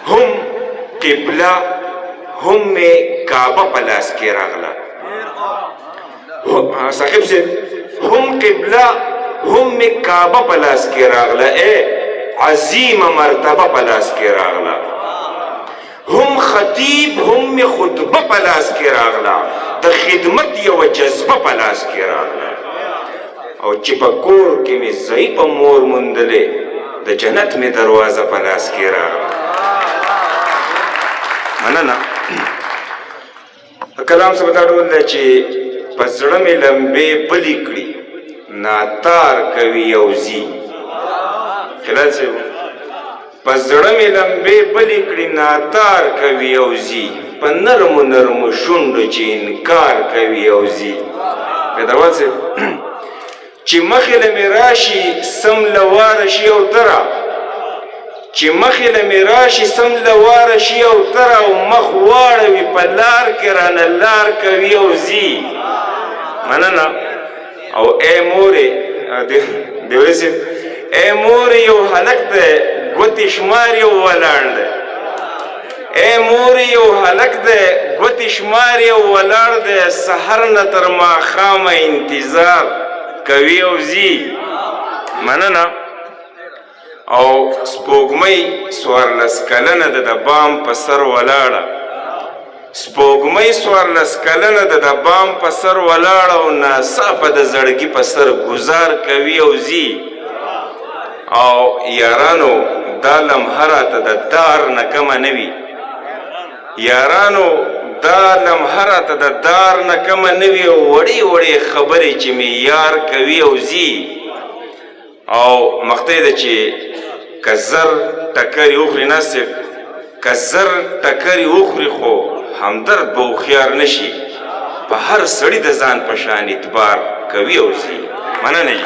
هم قبله هم می کعبه په لاس کې راغله صاحب صاحب هم قبله هم می کعبه په لاس کې راغله عظیم مرتبه په لاس کې راغله هم خطیب هم می خطبه په لاس کې راغله د خدمت یو جذبه په لاس کې راغله او چې په کور کې می ضعیفه مور موندلې د جنت می دروازه په لاس کې راغله مننه کلام څه بتا ډول دی چې په زړه مې لمبې بلې کړي ناتار کوي او ځي خلال صاحب په زړه مې لمبې بلې کړي ناتار کوي او ځي په نرمو نرمو شونډو چې انکار کوي او ځي پیداوال صاحب چې مخې له مې راشي سم له واره شي او تره چې مخې له مې راشي سم له واره شي او تره او مخ واړوي په لار کې رانه لار کوي او ځي مننه او ای مورې دیولی صاحب ای مورې یو هلک دی ګوتې شمار یو ولاړ دی ای مورې یو هلک دی ګوتې شمار یو ولاړ دی سحر نه تر ماښامه انتظار کوي او ځي مننه او سپوږمۍ څوارلس کلنه ده د بام په سر ولاړه سپوږمۍ څوارلس کلنه ده د بام په سر ولاړه او ناڅاپه د زړګي په سر ګزار کوي او ځي او یارانو دا لمحه راته د دار نه کمه نه وي یارانو دا لمحه راته د دار نه کمه نه وي وړې وړې خبرې چې مې یار کوي او ځي او مقطع ده چې که زر ټکرې وخوري نصب که زر ټکرې وخوري خو همدرد به هوښیار نشي په هر سړي د ځان په شان اعتبار کوي او ځي مننه